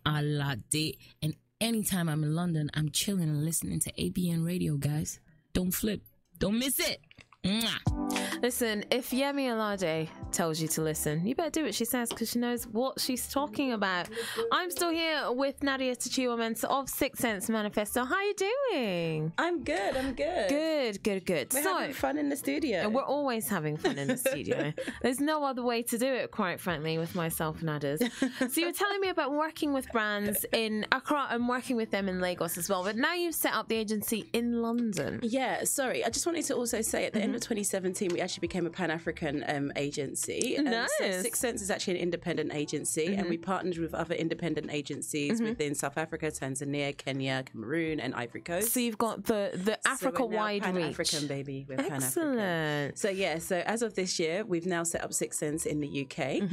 Alade. And anytime I'm in London, I'm chilling and listening to ABN Radio, guys. Don't flip. Don't miss it. Mwah. Listen, if Yemi Alade tells you to listen, you better do what she says, because she knows what she's talking about. I'm still here with Nadia Takyiwaa Mensah of Sixth Sense Manifesto. How you doing? I'm good. Good. We're having fun in the studio. And we're always having fun in the studio. There's no other way to do it, quite frankly, with myself and others. So you were telling me about working with brands in Accra and working with them in Lagos as well. But now you've set up the agency in London. Yeah, sorry. I just wanted to also say at the end of 2017, we actually became a Pan-African agency. Nice. So Sixth Sense is actually an independent agency, and we partnered with other independent agencies within South Africa, Tanzania, Kenya, Cameroon, and Ivory Coast. So you've got the Africa-wide reach. Pan-African, baby. We're Excellent. Pan-African. So yeah, so as of this year, we've now set up Sixth Sense in the UK.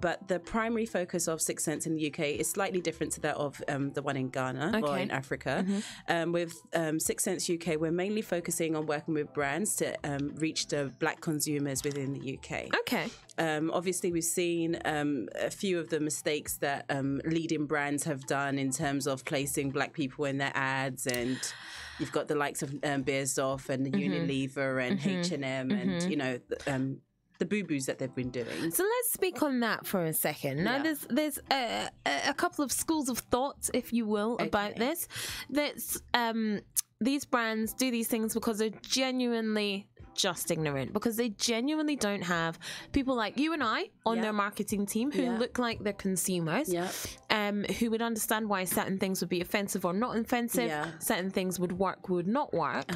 But the primary focus of Sixth Sense in the UK is slightly different to that of the one in Ghana or in Africa. With Sixth Sense UK, we're mainly focusing on working with brands to reach the Black consumers within the UK. Okay. Obviously, we've seen a few of the mistakes that leading brands have done in terms of placing Black people in their ads, and you've got the likes of Beiersdorf and Unilever and H&M and, you know, the boo-boos that they've been doing. So let's speak on that for a second. Now, there's a couple of schools of thought, if you will, about this. That's these brands do these things because they're genuinely just ignorant, because they genuinely don't have people like you and I on their marketing team who look like they're consumers, who would understand why certain things would be offensive or not offensive, certain things would work, would not work,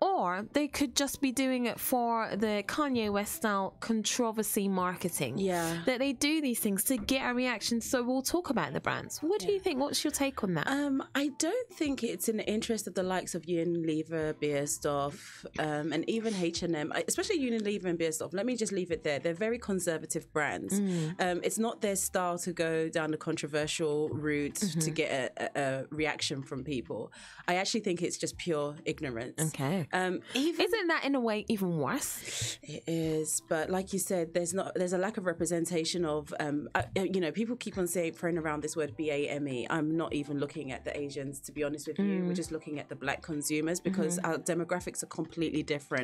or they could just be doing it for the Kanye West style controversy marketing. That they do these things to get a reaction. So we'll talk about the brands. What do you think? What's your take on that? I don't think it's in the interest of the likes of Unilever, Beiersdorf, and even H&M, especially Unilever and Beiersdorf. Let me just leave it there. They're very conservative brands. It's not their style to go down the controversial route to get a reaction from people. I actually think it's just pure ignorance. Okay. Isn't that in a way even worse? It is, but like you said, there's a lack of representation of you know, people keep on throwing around this word BAME. I'm not even looking at the Asians, to be honest with you. We're just looking at the Black consumers, because our demographics are completely different.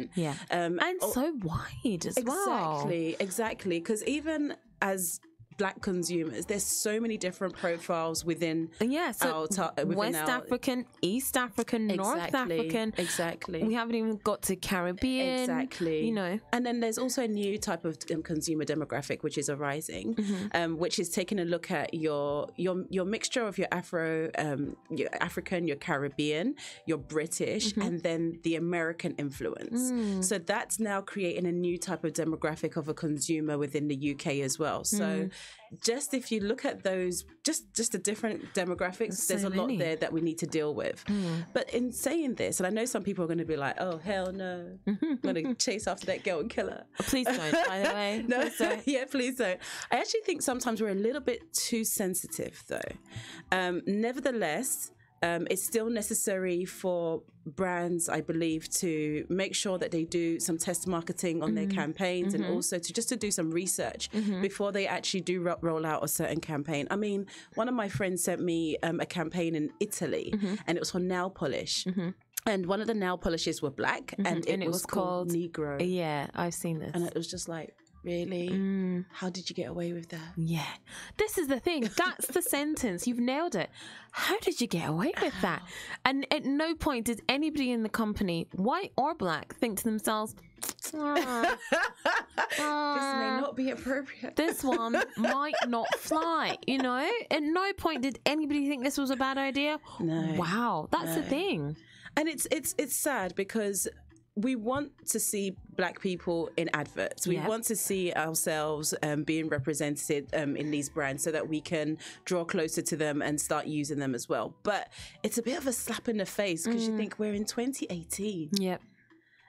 And so wide as well. Exactly. Because even as Black consumers, there's so many different profiles within West African, East African, North African. We haven't even got to Caribbean. You know. And then there's also a new type of consumer demographic which is arising, which is taking a look at your mixture of your your African, your Caribbean, your British, and then the American influence. So that's now creating a new type of demographic of a consumer within the UK as well. So just if you look at those, just the different demographics, there's a lot there that we need to deal with. But in saying this, and I know some people are going to be like, oh, hell no, I'm going to chase after that girl and kill her. Please don't, by the way. No, please don't. Yeah, please don't. I actually think sometimes we're a little bit too sensitive, though. Nevertheless, it's still necessary for brands, I believe, to make sure that they do some test marketing on their campaigns, and also to do some research before they actually do roll out a certain campaign. I mean, one of my friends sent me a campaign in Italy, and it was for nail polish. And one of the nail polishes were Black, and it was called Negro. Yeah, I've seen this. And it was just like, really? How did you get away with that? Yeah. This is the thing. That's the sentence. You've nailed it. How did you get away with that? And at no point did anybody in the company, white or Black, think to themselves, this may not be appropriate. This one might not fly, you know? At no point did anybody think this was a bad idea. No. Wow. That's the thing. And it's sad, because we want to see Black people in adverts. We want to see ourselves being represented in these brands, so that we can draw closer to them and start using them as well. But it's a bit of a slap in the face, because you think we're in 2018. Yep.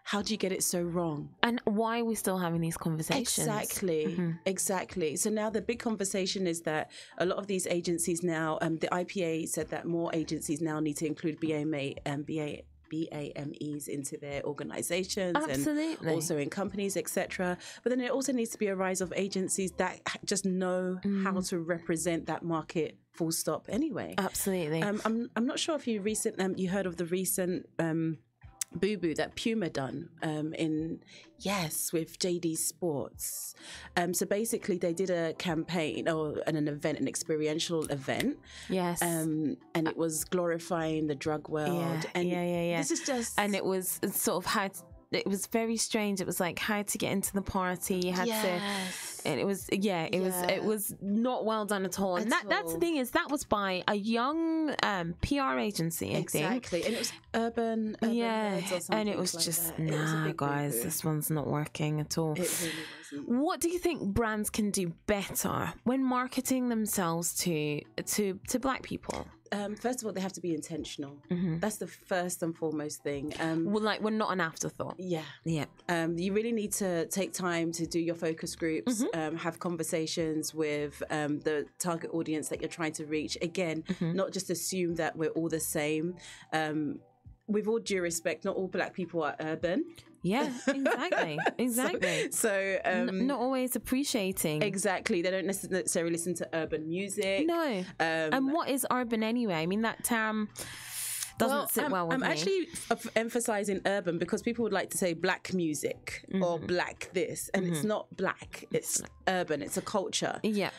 How do you get it so wrong? And why are we still having these conversations? Exactly. So now the big conversation is that a lot of these agencies now, the IPA said that more agencies now need to include BAMEs into their organizations and also in companies, etc. But then it also needs to be a rise of agencies that just know how to represent that market full stop anyway. Absolutely. I'm not sure if you heard of the recent boo-boo that Puma done with JD Sports. So basically they did a campaign or an event, an experiential event. Yes. And it was glorifying the drug world. Yeah. This is just... And it was sort of it was very strange. It was like how to get into the party. You had to, and it was it was not well done at all. And that's the thing, is that was by a young PR agency, I think. Exactly. And it was urban Words or something, and it was like just that. nah, guys, this one's not working at all. It really wasn't. What do you think brands can do better when marketing themselves to Black people? First of all, they have to be intentional. That's the first and foremost thing. We're not an afterthought. Yeah. You really need to take time to do your focus groups, have conversations with the target audience that you're trying to reach. Again, not just assume that we're all the same. With all due respect, not all Black people are urban. Yeah, exactly. So not always appreciating. Exactly. They don't necessarily listen to urban music. No. And what is urban anyway? I mean, that term doesn't sit well with me. I'm actually emphasizing urban because people would like to say Black music or Black this, and it's not Black. It's urban. It's a culture. Yeah.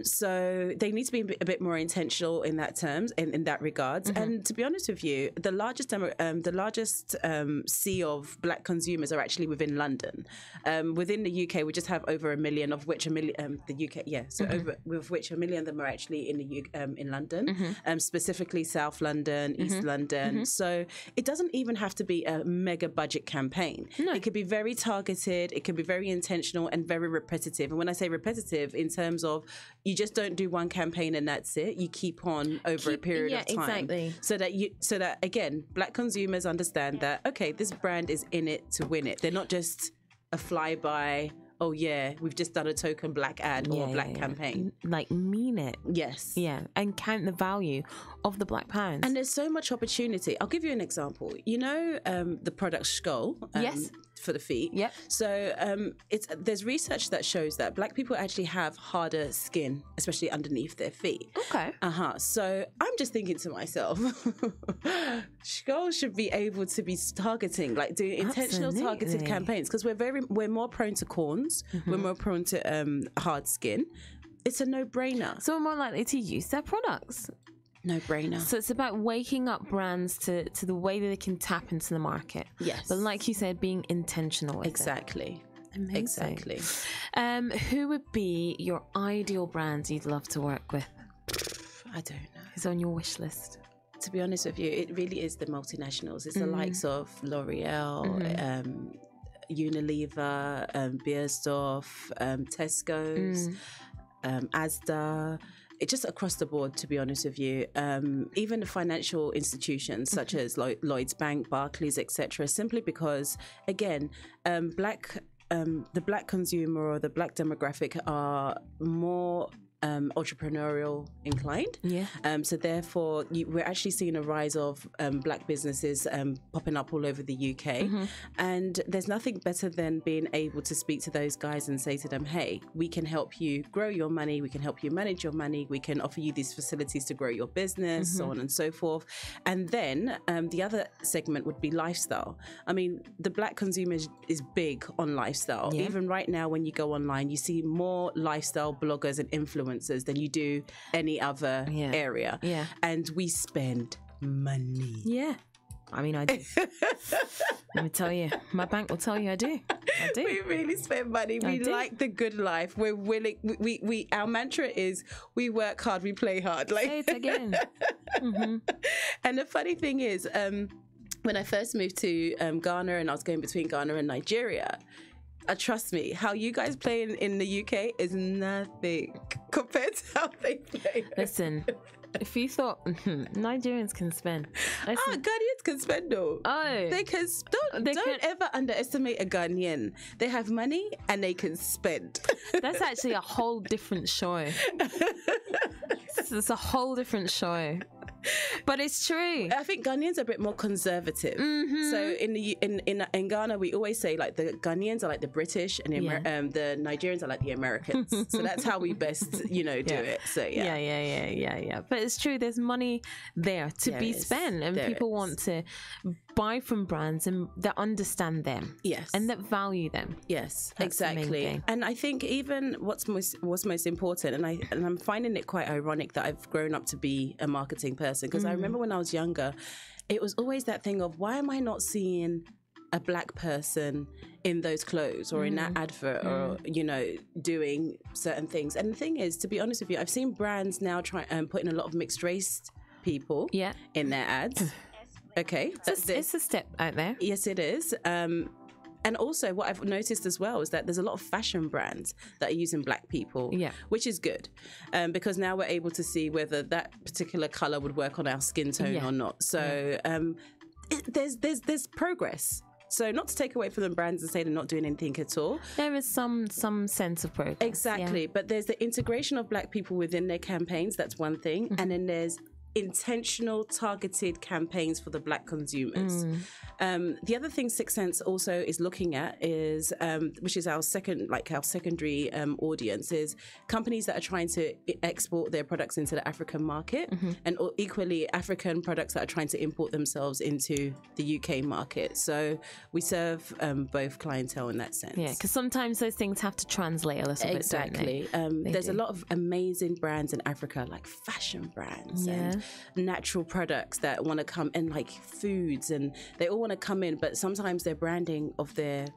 So they need to be a bit more intentional in that terms, in that regards. And to be honest with you, the largest sea of Black consumers are actually within London. Within the UK, we just have over 1 million, of which the UK, with which 1 million of them are actually in London, specifically South London, East London. So it doesn't even have to be a mega budget campaign. No. It could be very targeted, it can be very intentional and very repetitive. And when I say repetitive, in terms of you just don't do one campaign and that's it. You keep on over a period of time. Exactly. So that again, Black consumers understand that, okay, this brand is in it to win it. They're not just a flyby, oh yeah, we've just done a token Black ad or a Black campaign. Like, mean it. Yes. Yeah, and count the value of the Black pounds. And there's so much opportunity. I'll give you an example. You know the product Skull? Yes. For the feet. Yep. So there's research that shows that Black people actually have harder skin, especially underneath their feet. Okay. So I'm just thinking to myself, Skull should be able to be targeting, like doing intentional targeted campaigns, because we're more prone to corns, we're more prone to hard skin. It's a no-brainer. So we're more likely to use their products. No-brainer. So it's about waking up brands to the way that they can tap into the market. Yes. But like you said, being intentional with Exactly. it. Amazing. Exactly. Who would be your ideal brand you'd love to work with? I don't know. Who's on your wish list? To be honest with you, it really is the multinationals. It's the likes of L'Oreal, Unilever, Beiersdorf, Tesco's, Asda. It's just across the board, to be honest with you. Even the financial institutions such as Lloyd's Bank, Barclays, etc. Simply because, again, the Black consumer or the Black demographic are more entrepreneurial inclined. Yeah. So therefore, we're actually seeing a rise of Black businesses popping up all over the UK. And there's nothing better than being able to speak to those guys and say to them, hey, we can help you grow your money, we can help you manage your money, we can offer you these facilities to grow your business, so on and so forth. And then the other segment would be lifestyle. I mean, the Black consumer is big on lifestyle. Yeah. Even right now, when you go online, you see more lifestyle bloggers and influencers than you do any other area. Yeah. And we spend money. Yeah. I mean, I do. Let me tell you, my bank will tell you I do. We really spend money. We like the good life. We're willing. We our mantra is we work hard, we play hard. Like, say it again. And the funny thing is, when I first moved to Ghana and I was going between Ghana and Nigeria, trust me, how you guys play in the UK is nothing compared to how they play. Listen, if you thought Nigerians can spend, Ghanaians can spend though. Oh, they can. Don't ever underestimate a Ghanaian. They have money and they can spend. That's actually a whole different show. It's a whole different show. But it's true. I think Ghanaians are a bit more conservative. So in Ghana, we always say like the Ghanaians are like the British and the Nigerians are like the Americans. So that's how we best, do it. So Yeah. But it's true. There's money there to be spent, and people want to buy from brands and that understand them. Yes. And that value them. Yes, That's exactly. And I think even what's most important, and I'm finding it quite ironic that I've grown up to be a marketing person, because I remember when I was younger, it was always that thing of, why am I not seeing a black person in those clothes or in that advert or doing certain things? And the thing is, to be honest with you, I've seen brands now try and put in a lot of mixed race people in their ads. Okay, it's a step out there. Yes, it is. And also what I've noticed as well is that there's a lot of fashion brands that are using black people, which is good, because now we're able to see whether that particular color would work on our skin tone or not. So there's progress. So not to take away from the brands and say they're not doing anything at all. There is some sense of progress. Exactly. But there's the integration of black people within their campaigns. That's one thing. And then there's intentional targeted campaigns for the black consumers. The other thing Sixth Sense also is looking at is which is our secondary audience, is companies that are trying to export their products into the African market, and equally African products that are trying to import themselves into the UK market. So we serve both clientele in that sense. Yeah, because sometimes those things have to translate a little bit, don't they? There's a lot of amazing brands in Africa, like fashion brands and natural products that want to come in, like foods, and they all want to come in, but sometimes their branding of their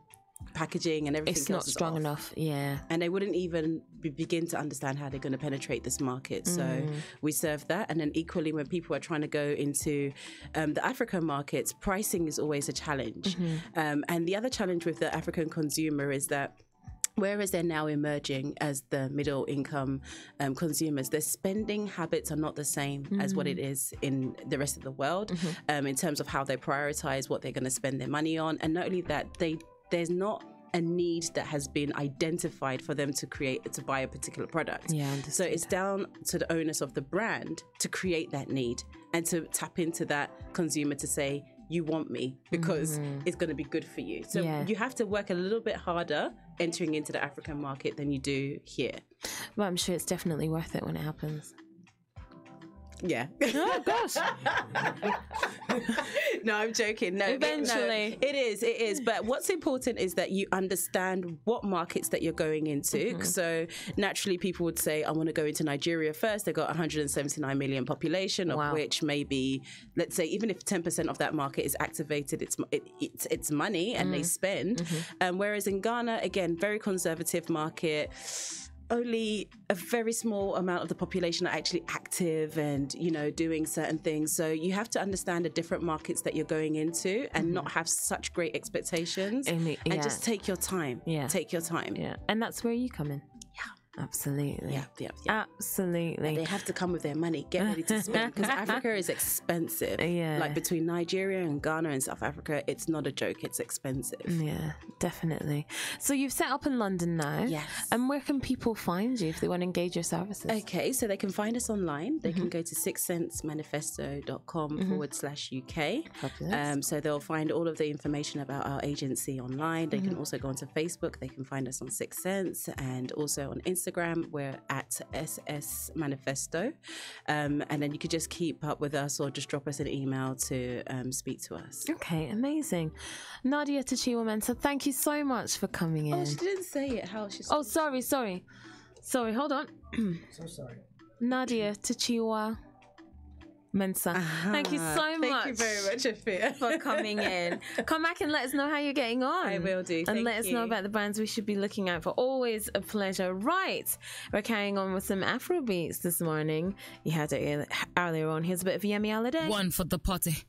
packaging and everything it's not strong enough, and they wouldn't even begin to understand how they're going to penetrate this market. So we serve that. And then equally, when people are trying to go into the African markets, pricing is always a challenge. And the other challenge with the African consumer is that whereas they're now emerging as the middle income consumers, their spending habits are not the same as what it is in the rest of the world, in terms of how they prioritize what they're going to spend their money on. And not only that, there's not a need that has been identified for them to buy a particular product. So it's down to the onus of the brand to create that need and to tap into that consumer to say, you want me because it's going to be good for you. So you have to work a little bit harder entering into the African market than you do here. Well, I'm sure it's definitely worth it when it happens. Yeah. Oh gosh. No, I'm joking. No, eventually. It is. But what's important is that you understand what markets that you're going into. So naturally people would say, I want to go into Nigeria first. They've got 179 million population, of which maybe, let's say, even if 10% of that market is activated, it's money and they spend. Whereas in Ghana, again, very conservative market, only a very small amount of the population are actually active and, doing certain things. So you have to understand the different markets that you're going into and not have such great expectations and just take your time. Take your time. And that's where you come in. Absolutely. Absolutely. They have to come with their money. Get ready to spend, because Africa is expensive. Like between Nigeria and Ghana and South Africa, it's not a joke. It's expensive. Yeah, definitely. So you've set up in London now. Yes. And where can people find you if they want to engage your services? Okay, so they can find us online. They can go to sixthsensemanifesto.com/UK. So they'll find all of the information about our agency online. They can also go onto Facebook. They can find us on Sixth Sense, and also on Instagram. We're at SS Manifesto, and then you could just keep up with us or just drop us an email to speak to us. Okay, amazing. Nadia Takyiwaa Mensah, thank you so much for coming in. Oh, she didn't say it. How she's? Oh, sorry. Hold on. So sorry. Nadia Takyiwaa Mensah. Thank you so much. Thank you very much, Afua, for coming in. Come back and let us know how you're getting on. I will do. And let us know about the brands we should be looking out for. Always a pleasure. Right. We're carrying on with some Afro beats this morning. You had it earlier on. Here's a bit of Yemi Alade. One for the party.